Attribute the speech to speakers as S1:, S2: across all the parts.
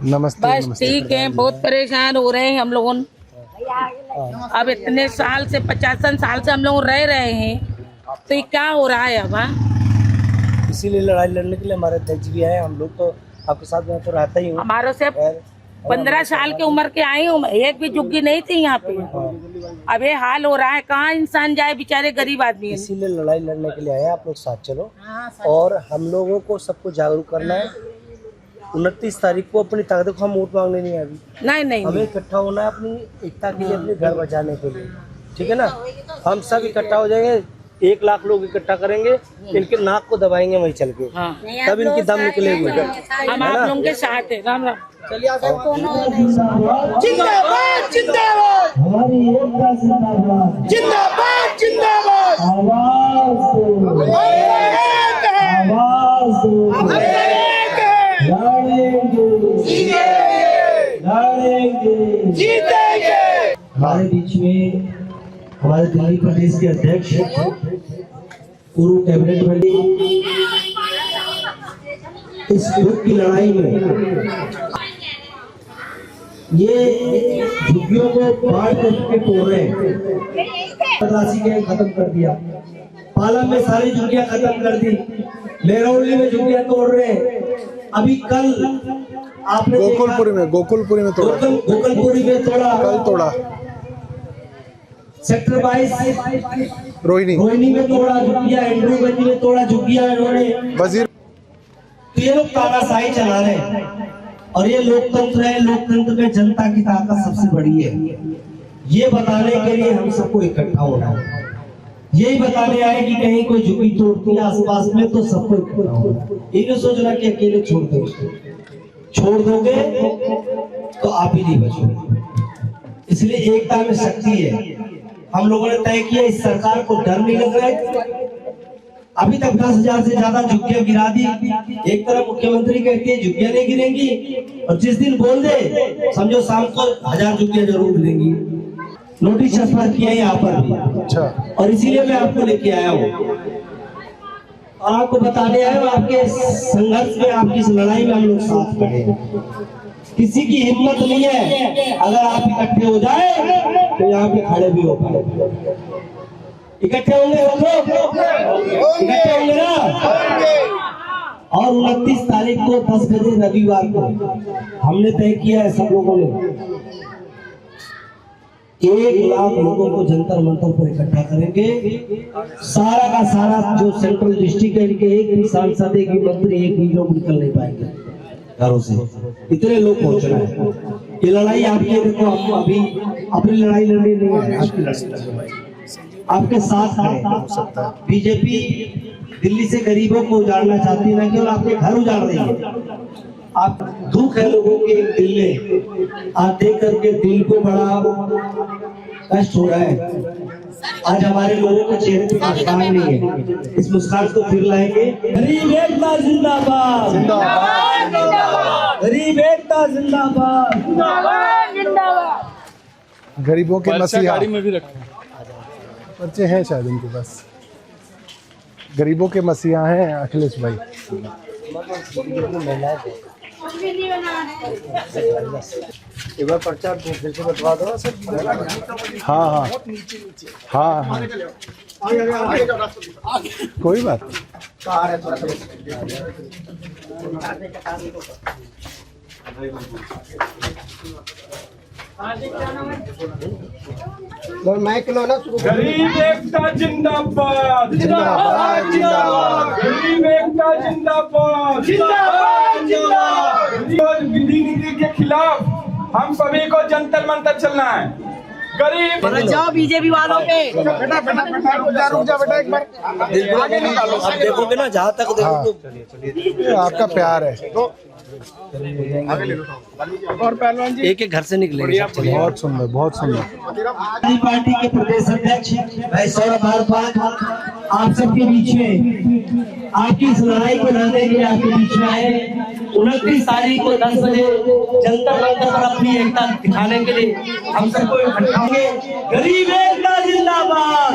S1: नमस्ते।
S2: बस ठीक है, बहुत परेशान हो रहे हैं हम लोग। अब इतने साल से 50 साल से हम लोग रह रहे हैं, तो ये क्या हो रहा है अब?
S3: इसीलिए लड़ाई लड़ने के लिए हमारे अध्यक्ष भी आए। हम लोग तो आपके साथ में तो रहता ही हूँ।
S2: हमारे से 15 साल की उम्र के आए हूँ, एक भी झुग्गी नहीं थी यहाँ पे। अब ये हाल हो रहा है, कहाँ इंसान जाए, बेचारे गरीब आदमी है।
S3: इसीलिए लड़ाई लड़ने के लिए आए। आप लोग साथ चलो और हम लोगों को सबको जागरूक करना है। 29 तारीख को अपनी ताकत को हम वोट मांगने नहीं आए,
S2: नहीं
S3: हमें इकट्ठा होना है अपनी एकता के लिए, अपने घर बचाने के लिए। ठीक है ना? हम सब इकट्ठा हो जाएंगे, 1 लाख लोग इकट्ठा करेंगे, इनके नाक को दबाएंगे वहीं चल के, तब इनकी दम निकलेगी।
S2: हम आप लोगों के साथ हैं। राम राम।
S4: जिंदाबाद जिंदाबाद जिंदाबाद जिंदाबाद
S3: हमारे बीच में हमारे दिल्ली प्रदेश के अध्यक्ष, पूर्व कैबिनेट मंत्री, इस युद्ध की लड़ाई में ये झुग्गियों को बाढ़ के तोड़ रहे हैं। राशि के खत्म कर दिया, पालम में सारी झुग्गियां खत्म कर दी, मेहरौली में झुग्गियां तोड़ रहे हैं। अभी कल आपने गोकुलपुरी में तोड़ा, गोकुलपुरी में तोड़ा,
S1: कल तोड़ा।
S3: सेक्टर 22 रोहिणी में तोड़ा झुग्गियां, एंड्रूगंज में तोड़ा झुग्गियां इन्होंने।
S1: वजीर
S3: तो ये लोग तानाशाही चला रहे हैं और ये लोकतंत्र है। लोकतंत्र में जनता की ताकत सबसे बड़ी है। ये बताने के लिए हम सबको इकट्ठा होना है। यही बताने आए कि कहीं कोई झुग्गी तोड़ती है आसपास में तो सबको इकट्ठा होना। ये नहीं सोचना कि अकेले छोड़ दोगे तो आप ही नहीं बचोगे। इसलिए एकता में शक्ति है। हम लोगों ने तय किया, इस सरकार को डर नहीं लग रहा है। अभी तक 10,000 से ज्यादा झुग्गियां गिरा दी। एक तरफ मुख्यमंत्री कहती है झुग्गियां नहीं गिरेंगी, और जिस दिन बोल दे समझो शाम को 1000 झुग्गियां जरूर गिरेंगी। नोटिस छपा किया यहाँ पर भी।
S1: अच्छा।
S3: और इसीलिए मैं आपको लेके आया हूँ और आपको बताने आया हूँ, आपके संघर्ष में, आपकी इस लड़ाई में हम लोग साथ खड़े हैं। किसी की हिम्मत नहीं है, अगर आप इकट्ठे हो जाए तो यहाँ पे खड़े भी हो पाए। इकट्ठे होंगे हम लोग, इकट्ठे होंगे ना? और 29 तारीख को 10 बजे रविवार को हमने तय किया है, सब लोगों ने 1 लाख लोगों को जंतर मंतर पर इकट्ठा करेंगे। सारा का सारा जो सेंट्रल डिस्ट्रिक्ट है, इनके एक भी सांसद, एक भी मंत्री, एक भी लोग निकल नहीं पाएंगे घरों से। इतने लोग पहुंचना है। ये लड़ाई आपकी है। देखो, हम अभी अपनी लड़ाई लड़नी नहीं है, आपकी लड़ाई आपके साथ है। बीजेपी दिल्ली से गरीबों को उजाड़ना चाहती है, ना केवल आपके घर उजाड़ रही है। आप दुख है लोगों के दिल में, आप देख करके दिल को बड़ा कष्ट हो रहा है। आज हमारे लोगों के चेहरे पे मुस्कान नहीं है, इस मुस्कान को फिर लाएंगे। गरीब एकता जिंदाबाद, गरीब एकता जिंदाबाद,
S1: गरीबों के मसीहा।
S5: गाड़ी में भी रखें,
S1: पर्चे हैं शायद इनके पास। गरीबों के मसीहा हैं अखिलेश भाई।
S3: एक बार पर्चा फिर से बतवा दो।
S1: हाँ, कोई बात नहीं।
S5: गरीब एकता जिंदाबाद,
S1: जिंदाबाद, जिंदाबाद।
S5: गरीब एकता जिंदाबाद, जिंदाबाद। विधि नीति के खिलाफ हम सभी को जंतर मंतर चलना है। गरीब
S2: जाओ बीजेपी वालों पे।
S5: रुक जा बेटा, एक बार आगे निकालो।
S3: आप देखोगे ना, जहाँ तक देखो
S1: आपका प्यार है।
S5: और पहलवान जी
S3: एक घर से निकले।
S1: बहुत सुंदर, बहुत सुंदर।
S3: पार्टी के प्रदेश अध्यक्ष भाई सौरभ भारद्वाज आप सबके बीच में, आपकी इस लड़ाई को लड़ने के लिए आपके बीच में आए। 29 तारीख को 10 बजे जंतर मंतर पर अपनी एकता दिखाने के लिए हम सबको इकट्ठा होंगे। गरीब एकता जिंदाबाद,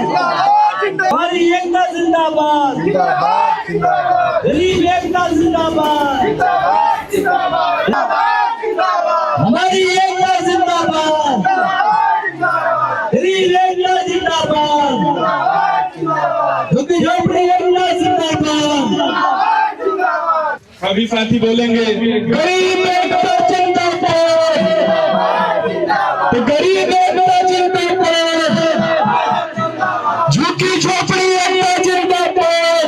S3: हमारी एकता जिंदाबाद, गरीब एकता जिंदाबाद।
S5: सभी साथी बोलेंगे गरीब एकता जिंदाबाद, तो गरीब एकता जिंदाबाद, झुकी झोपड़ी एकता जिंदाबाद,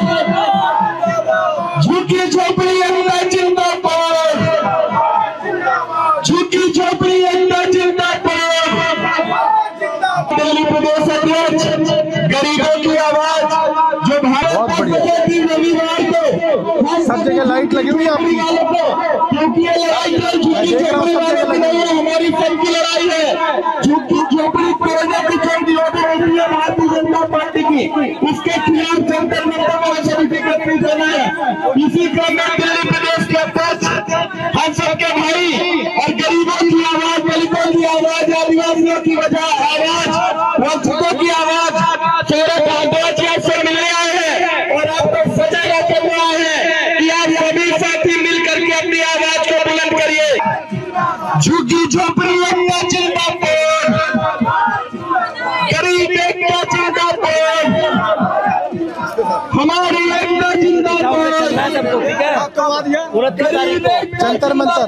S5: झुकी झोपड़ी एकता जिंदाबाद, झुकी झोपड़ी एकता जिंदाबाद। दिल्ली प्रदेश अध्यक्ष गरीबों की आवाज जो
S1: बहुत बढ़िया।
S5: रविवार को
S1: सब जगह लाइट लगी हुई है आपकी,
S5: क्योंकि ये लड़ाई झुग्गी झोपड़ी वालों की नहीं है, हमारी सबकी लड़ाई है। झुग्गी झोपड़ी तोड़ने की जो नियोजन होती है भारतीय जनता पार्टी की, उसके खिलाफ जंतर मंतर में सभी एकत्रित होना है। इसी क्रम में दिल्ली प्रदेश के अध्यक्ष हम सबके भाई और गरीबों की आवाज, दलितों की आवाज, आदिवासियों की आवाज, वंचितों की आवाज चौरे भारद्वाज से मिलने आए हैं और आपको सजग करना है कि आप सभी साथी मिलकर के अपनी आवाज को बुलंद करिए। झुग्गी झोपड़ी एकता जिंदाबाद, गरीब एकता जिंदाबाद, हमारी एकता जिंदाबाद,
S1: जंतर मंतर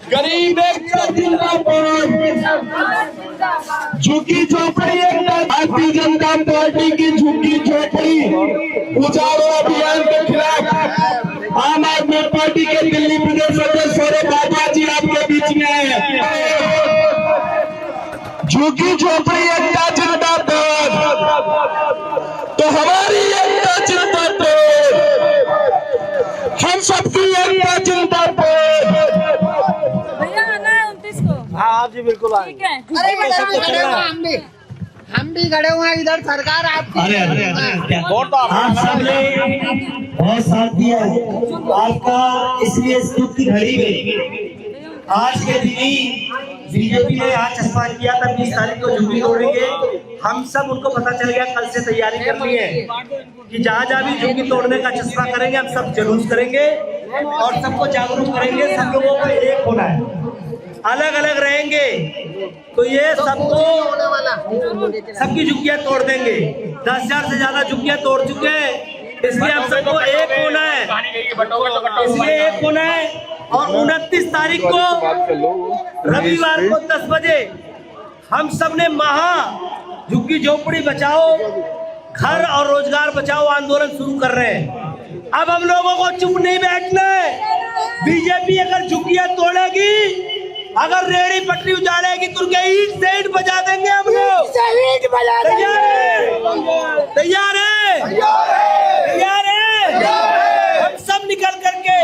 S5: गरीब एकता जिंदाबाद, झुग्गी झोपड़ी एकता। भारतीय जनता पार्टी की झुग्गी झोपड़ी उजाड़ो अभियान के खिलाफ आम आदमी पार्टी के दिल्ली प्रदेश अध्यक्ष सौरभ बाबा जी आपके बीच में आए हैं। झुग्गी झोपड़ी एकता जिंदाबाद, तो हमारी एकता जिंदाबाद, हम सबकी एकता जिंदाबाद।
S6: भैया आना है 29 को।
S7: हाँ आप जी बिल्कुल
S6: ठीक है।
S7: हम भी खड़े हुए हैं इधर, सरकार आपकी।
S3: अरे
S7: वोट तो
S3: आप सबने बहुत साथ दिया है आपका, इसलिए इस दुख की घड़ी में आज के दिन ही बीजेपी ने यहाँ चस्पा किया था 20 तारीख को झुग्गी तोड़ेंगे। हम सब उनको पता चल गया, कल से तैयारी करनी है कि जहाँ जहाँ भी झुग्गी तोड़ने का चस्पा करेंगे हम सब जुलूस करेंगे और सबको जागरूक करेंगे। सब लोगों को एक होना है, अलग अलग रहेंगे तो ये सबको सबकी झुग्गियां तोड़ देंगे। 10,000 से ज्यादा झुग्गियां तोड़ चुके हैं, इसलिए हम सबको एक होना है, इसलिए एक होना है। और 29 तारीख को रविवार को 10 बजे हम सब ने महा झुग्गी झोपड़ी बचाओ, घर और रोजगार बचाओ आंदोलन शुरू कर रहे हैं। अब हम लोगों को चुप नहीं बैठना है। बीजेपी अगर झुग्गियां तोड़ेगी, अगर रेहड़ी पटरी उजाड़ेगी तो उनके ईंट से ईंट बजा देंगे हम लोग। तैयार है? तैयार है? तैयार है? हम सब निकल करके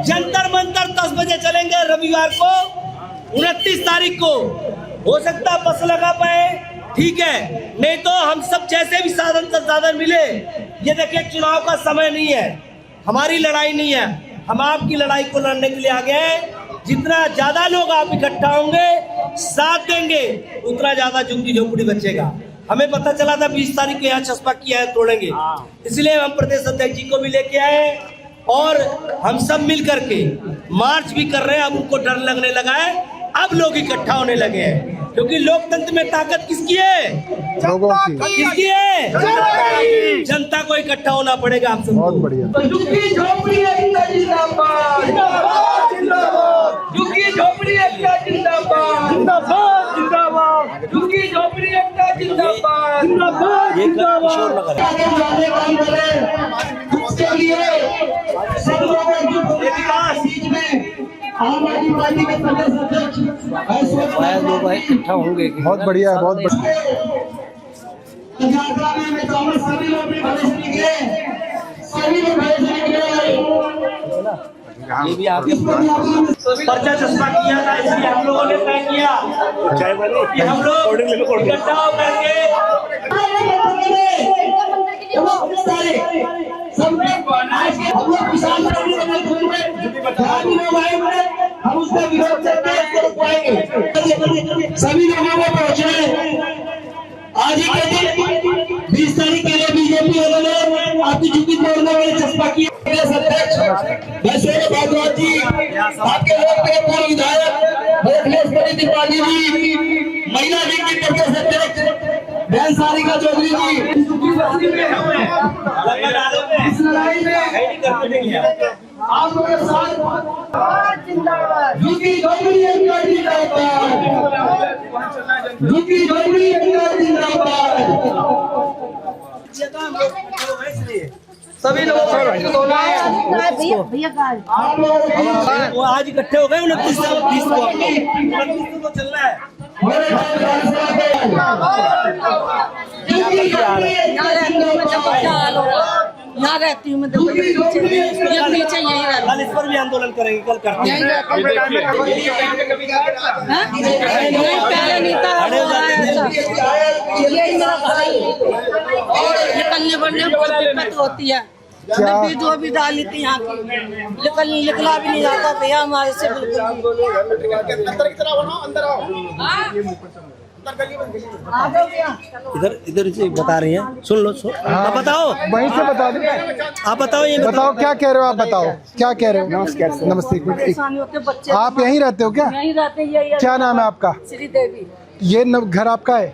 S3: जंतर मंतर 10 बजे चलेंगे रविवार को 29 तारीख को। हो सकता है बस लगा पाए, ठीक है, नहीं तो हम सब जैसे भी साधन संसाधन मिले। ये देखिए चुनाव का समय नहीं है, हमारी लड़ाई नहीं है, हम आपकी लड़ाई को लड़ने के लिए आ गए हैं। जितना ज्यादा लोग आप इकट्ठा होंगे, साथ देंगे, उतना ज्यादा झुग्गी झोपड़ी बचेगा। हमें पता चला था 20 तारीख को यहाँ चस्पा किया है, तोड़ेंगे, इसलिए हम प्रदेश अध्यक्ष जी को भी लेके आए और हम सब मिल करके मार्च भी कर रहे हैं। अब उनको डर लगने लगा है, अब लोग इकट्ठा होने लगे हैं, क्योंकि लोकतंत्र में ताकत किसकी है?
S1: लोगों की।
S5: किसकी है? जनता को इकट्ठा होना पड़ेगा आप सबको।
S1: बहुत बढ़िया।
S5: तो झुग्गी झोपड़ी एकता जिंदाबाद, झुग्गी झोपड़ी एकता जिंदाबाद, झुग्गी झोपड़ी एकता जिंदाबाद।
S7: ये किशोर नगर है।
S3: आम आदमी पार्टी के प्रदेश अध्यक्ष
S7: लोग इकट्ठा होंगे।
S1: बहुत बढ़िया है, बहुत बढ़िया।
S3: सभी लोग भी घरे से निकले, सभी लोग घरे से निकले।
S7: ये भी आपके
S3: पर्चा चस्पा किया था, इसलिए हम लोगों ने तय किया कि हम लोग इकट्ठा होकर के हम लोग किसान हम उसका विरोध करते हैं। सभी लोगों को पहुंचे आज ही के दिन 20 तारीख के लिए बीजेपी वालों ने आपकी झुग्गी तोड़ने के लिए चस्पा किया। अध्यक्ष सौरभ भारद्वाज जी, आपके लोकप्रिय पूर्व विधायक त्रिपाठी जी, महिला लीग की प्रदेश अध्यक्ष
S5: बहन सारिका चौधरी जी इस लड़ाई में आप लोगों के साथ झुकी झोपड़ी जिंदाबाद, झुकी झोपड़ी जिंदाबाद।
S7: सभी लोग
S5: आप लोगों
S7: वो आज इकट्ठे हो गए 29 से 30 को चलना है।
S2: यहाँ रहती हूँ मैं तो नीचे यही रहती
S7: कल इस पर भी आंदोलन करेंगे, कल करते हैं।
S2: पहले नहीं था यही मेरा भाई निकलने बढ़ने में बहुत दिक्कत होती है। वीडियो भी डाली थी यहाँ की, लेकिन निकला भी नहीं जाता भैया हमारे से बिल्कुल।
S7: इधर से बता रही हैं, सुन लो आप बताओ,
S1: वहीं से बता दो।
S7: आप बताओ, ये
S1: बताओ क्या कह रहे हो, आप बताओ क्या कह रहे हो। नमस्ते।
S2: परेशानी होते बच्चे
S1: आप यहीं रहते हो क्या?
S2: यहीं रहते हैं।
S1: क्या नाम है आपका?
S2: श्री देवी।
S1: ये घर आपका है?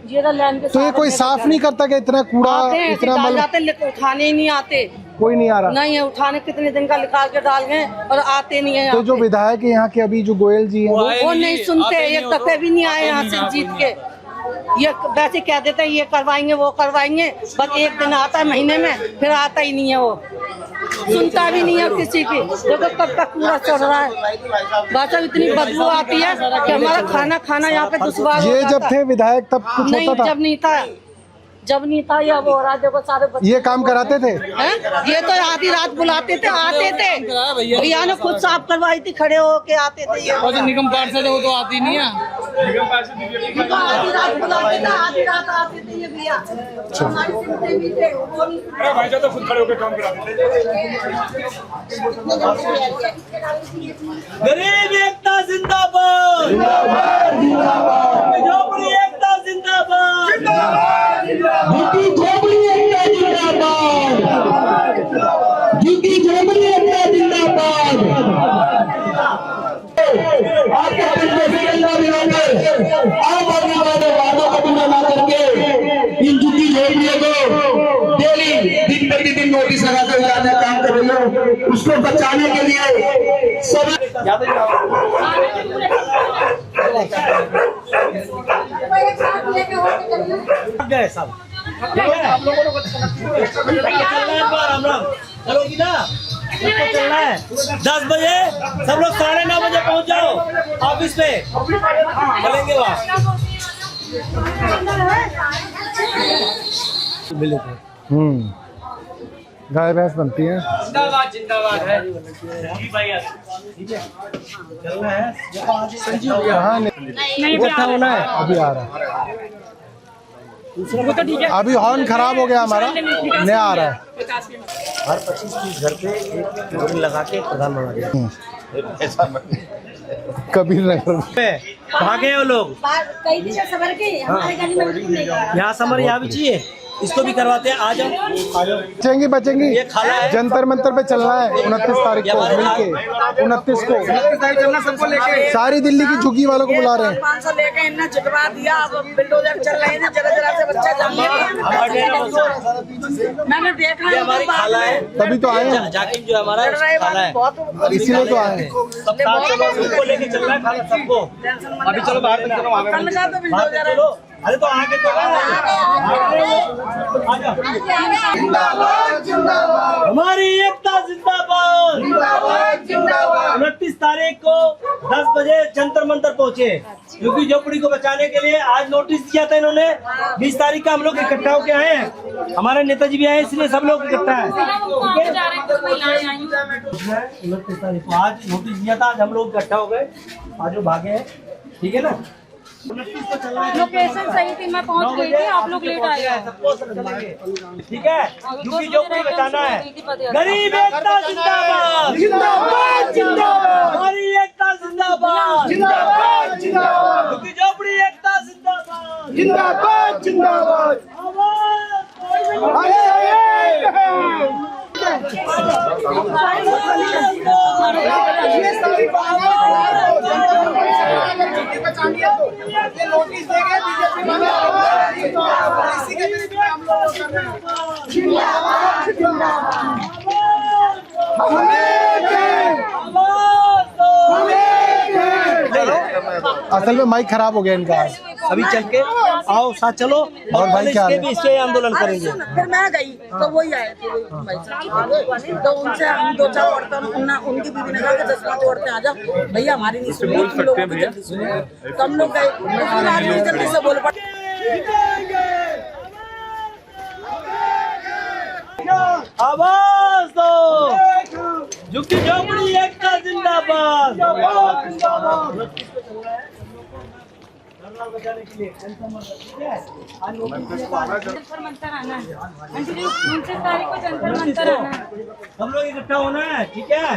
S1: तो ये कोई साफ नहीं करता क्या? इतना कूड़ा इतना मल
S2: जाते लेकिन उठाने ही नहीं आते।
S1: कोई नहीं आ रहा?
S2: नहीं है, उठाने कितने दिन का निकाल के डाल गए और आते नहीं है।
S1: तो जो विधायक यहाँ के अभी जो गोयल जी हैं
S2: वो नहीं सुनते, एक दफे भी नहीं आए यहाँ से जीत के। ये वैसे कह देते हैं ये करवाएंगे वो करवाएंगे, बस एक दिन आता है महीने में, फिर आता ही नहीं है। वो सुनता भी नहीं है किसी की। देखो कब तक पूरा चल रहा है, बस अब इतनी बदबू आती है कि हमारा खाना यहाँ पे दुश्वार।
S1: ये जब थे विधायक तब कुछ
S2: नहीं,
S1: होता था?
S2: जब नहीं था ये वो रहा। देखो सारे बच्चे
S1: ये काम कराते थे?
S2: ये तो आधी रात बुलाते थे, आते थे भैया ने खुद साफ करवाई थी, खड़े होके आते थे। ये
S8: निगम पार्षद है वो तो आती नहीं है।
S2: आधी रात बुलाते थे, आधी रात आते थे ये भैया। हमारी सुनते भी थे, वो नहीं सुनते।
S8: भाई तो खुद खड़े होकर काम कराते थे।
S7: गरीब एकता जिंदाबाद, झोपड़ी एकता जिंदाबाद,
S5: झुकी झोपड़ी एकता जिंदाबाद, झुकी झोपड़ी एकता जिंदाबाद। आपके आम आदमी वाले वादों को पूरा ना करके इन झुकी झोपड़ियों को डेली दिन प्रतिदिन नोटिस लगाकर जाने काम कर रही हो, उसको बचाने के लिए सब
S7: गए सब। आप लोगों को चलो की ना, चलना है 10 बजे, सब लोग 9:30 बजे पहुंच जाओ ऑफिस पे, चलेंगे वहाँ।
S1: गाय भैंस बनती है।
S8: जिंदाबाद है।
S7: चलना है
S1: संजीव यहाँ
S2: नहीं
S7: होना है।
S1: अभी आ रहा है। अभी हॉर्न खराब हो गया हमारा, नया आ रहा है।
S7: हर 25-30 घर पे एक होर्डिंग लगा के प्रधान बना दिया।
S1: कबीर नगर
S7: कहाँ गए वो लोग?
S6: कई दिन से सबर के हमारे गली में बिल्कुल नहीं गया।
S7: यहाँ समर यहाँ भी चाहिए, इसको भी करवाते हैं। आ जाओ,
S1: बचेंगी
S7: ये खाला है।
S1: जंतर मंतर पे चलना है 29 तारीख को मिलके। 29 को सारी दिल्ली की झुग्गी वालों को बुला रहे हैं।
S2: 500 लेके इन्हें झुकवा दिया। अब बिल्डोजर चल रहे हैं, जरा से बच्चा जल्दी। मैंने देखा
S7: ये हमारी खाला है,
S1: तभी तो आए हैं,
S7: जाकिर जो हमारा खाला है,
S1: इसीलिए तो आए हैं।
S7: सबको लेके चलना है खाला सबको। अभी चलो बाहर तक चलो, चलो। अरे तो आगे तो हमारी एकता जिंदाबाद, 29 तारीख को 10 बजे जंतर मंतर पहुंचे, क्योंकि झोपड़ी को बचाने के लिए आज नोटिस दिया था इन्होंने। 20 तारीख का हम लोग इकट्ठा होके आए हैं, हमारे नेताजी भी आए, इसलिए सब लोग इकट्ठा है। 29 तारीख को आज नोटिस दिया था, आज हम लोग इकट्ठा हो गए, आज वो भागे हैं, ठीक है ना।
S6: लोकेशन सही थी, मैं पहुंच गई थी, आप लोग लेट आए।
S7: सबको चलेंगे, ठीक है, क्योंकि झोपड़ी बचाना है। गरीब एकता जिंदाबाद,
S4: जिंदाबाद जिंदाबाद,
S7: हमारी एकता जिंदाबाद,
S4: जिंदाबाद जिंदाबाद,
S7: क्योंकि झोपड़ी एकता जिंदाबाद,
S4: जिंदाबाद जिंदाबाद।
S7: आवाज
S4: आए, आए, आए। ये नोटिस देंगे बीजेपी वाले इसी के विरुद्ध में हम लोग कर रहे हैं। जिंदाबाद
S1: असल में माइक खराब हो गया इनका।
S7: अभी चल के आओ साथ चलो और
S1: भाई
S7: कल
S1: क्या
S7: इसके
S1: हाल है?
S7: भी इससे आंदोलन करेंगे।
S2: फिर मैं गई तो वही आए थे भाई साहब, तो उनसे हम 2-4 औरतें उनकी बीवी ने कहा कि 10-5 औरतें आ जाओ भैया, हमारी नहीं सुनी, तुम लोगों की जल्दी सुनो। तो हम लोग गए, लेकिन आदमी जल्दी से बोल पड़े।
S7: आवाज दो, झुग्गी झोपड़ी एकता जिंदाबाद। बचाने के लिए
S6: जंतर मंतर आना है, 29 तारीख को जंतर मंतर आना है।
S7: हम लोग इकट्ठा होना है, ठीक है?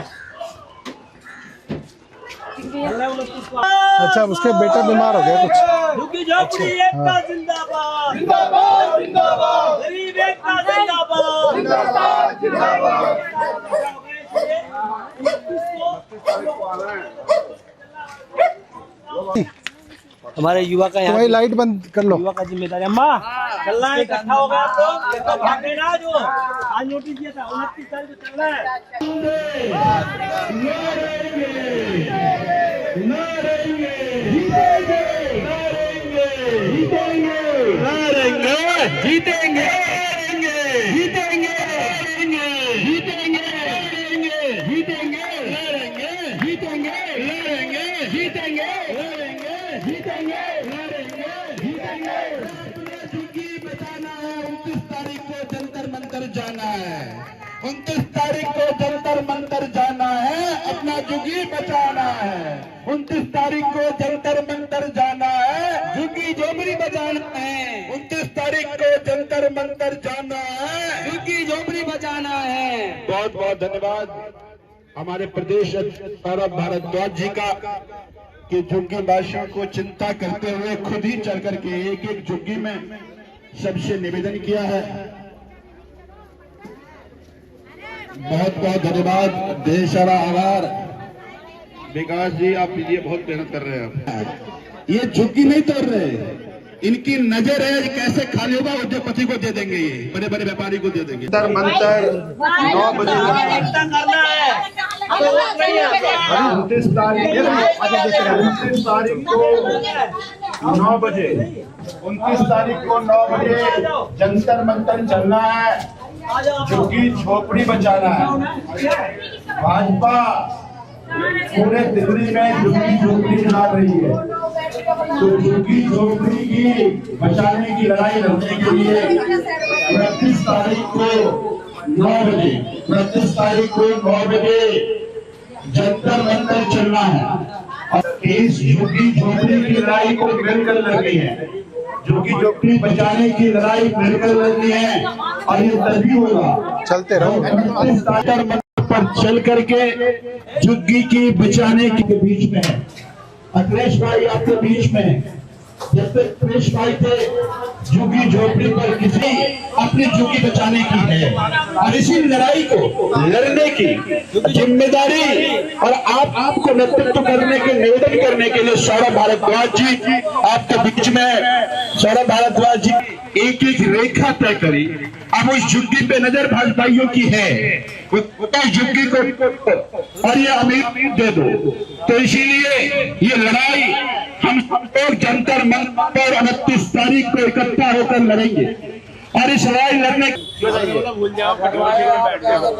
S1: अच्छा, उसके बेटा बीमार हो गया कुछ।
S7: झुग्गी झोपड़ी एकता जिंदाबाद,
S4: जिंदाबाद जिंदाबाद
S7: गरीब एकता जिंदाबाद,
S4: जिंदाबाद जिंदाबाद।
S7: हमारे युवा का
S1: तुम्हारी लाइट बंद कर लो।
S7: युवा का जिम्मेदारी। अम्मा चलना है, इकट्ठा हो गया आप लोग, तो भागे ना। जो आज नोटिस दिया था 29 तारीख को चलना है।
S5: जंतर मंतर जाना है, 29 तारीख को जंतर मंतर जाना है, अपना झुग्गी बचाना है। 29 तारीख को जंतर मंतर जाना है, झुग्गी झोपड़ी बचाना है। 29 तारीख को जंतर मंतर जाना है, झुग्गी झोपड़ी बचाना है। बहुत बहुत धन्यवाद हमारे प्रदेश अध्यक्ष सौरभ भारद्वाज जी का, कि झुग्गी वासियों को चिंता करते हुए खुद ही चल करके एक एक झुग्गी में सबसे निवेदन किया है। बहुत बहुत धन्यवाद, ढेर सारा आभार। विकास जी आप ये बहुत मेहनत कर रहे हैं, ये झुग्गी नहीं तोड़ रहे, इनकी नजर है कैसे खाली होगा, उद्योगपति को दे देंगे, ये बड़े बड़े व्यापारी को दे देंगे। जंतर मंतर 9 बजे
S7: करना है।
S5: 29 तारीख को 9 बजे 29 तारीख को 9 बजे जंतर मंतर चलना है, झुग्गी झोपड़ी बचाना है। भाजपा पूरे दिल्ली में झुग्गी झोपड़ी चला रही है, तो झुग्गी झोपड़ी की बचाने की लड़ाई लड़ने के लिए 29 तारीख को 9 बजे 29 तारीख को 9 बजे जंतर मंतर चलना है। और इस झुग्गी झोपड़ी की लड़ाई को मिलकर लड़नी है, झुग्गी झोपड़ी बचाने की लड़ाई मिलकर लड़नी है, और ये तभी होगा।
S1: चलते रहो।
S5: जंतर मंतर पर चल करके झुग्गी की बचाने के बीच में अखिलेश भाई आपके बीच में, जब तक अखिलेश भाई थे झुग्गी झोपड़ी पर किसी अपनी झुग्गी बचाने की है, और इसी लड़ाई को लड़ने की जिम्मेदारी और आपको नेतृत्व करने के निवेदन करने के लिए सौरभ भारद्वाज जी आपके बीच में, सौरभ भारद्वाज जी एक एक रेखा तय करी। अब उस झुग्गी पे नजर भाजपाइयों की है, उस झुग्गी को और ये अमीर दे दो। तो इसीलिए ये लड़ाई हम सब लोग जंतर मंतर 29 तारीख को इकट्ठा होकर लड़ेंगे, और इस लड़ाई लड़ने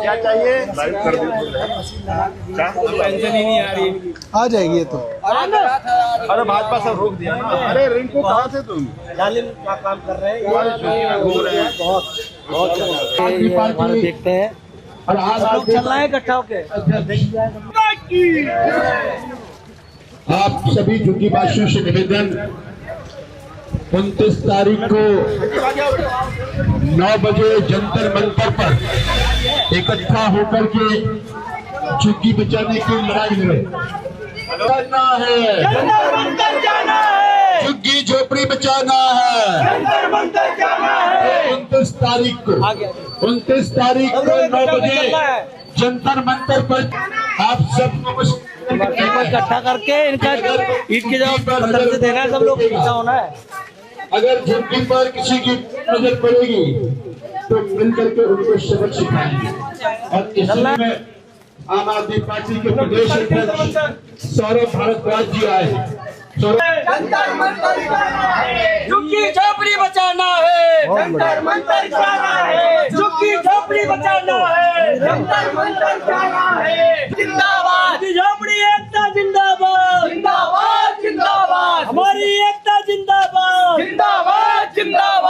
S8: क्या चाहिए? पेंशन ही नहीं आ रही।
S1: आ जाएगी ये तो।
S8: अरे भाजपा सब रोक दिया ना। अरे रिंकू कहाँ थे तुम?
S7: जालिम का काम कर रहे हैं, बहुत बहुत देखते हैं।
S5: और आज
S7: लोग चल रहे हैं इकट्ठा होके।
S5: आप सभी झुग्गी वासियों से निवेदन, 29 तारीख को 9 बजे जंतर मंतर पर इकट्ठा होकर के झुग्गी बचाने की लड़ाई लड़ना है, झुग्गी झोपड़ी बचाना है। 29 तारीख को 9 बजे जंतर मंतर पर आप सबको
S7: इकट्ठा करके इनका ईट की जगह पत्थर से देना है, सब लोग इकट्ठा होना है।
S5: अगर झुग्गी पर किसी की नजर पड़ेगी तो मिलकर के उनको सबक सिखाएंगे। और इसमें आम आदमी पार्टी के प्रदेश अध्यक्ष सौरभ भारद्वाज जी आए हैं।
S7: झुग्गी झोपड़ी बचाना है, जंतर मंतर जाना है, झुग्गी झोपड़ी बचाना है, जंतर मंतर जाना है। जिंदाबाद झुग्गी झोपड़ी एकता, जिंदाबाद जिंदाबाद जिंदाबाद, हमारी एकता जिंदाबाद जिंदाबाद जिंदाबाद।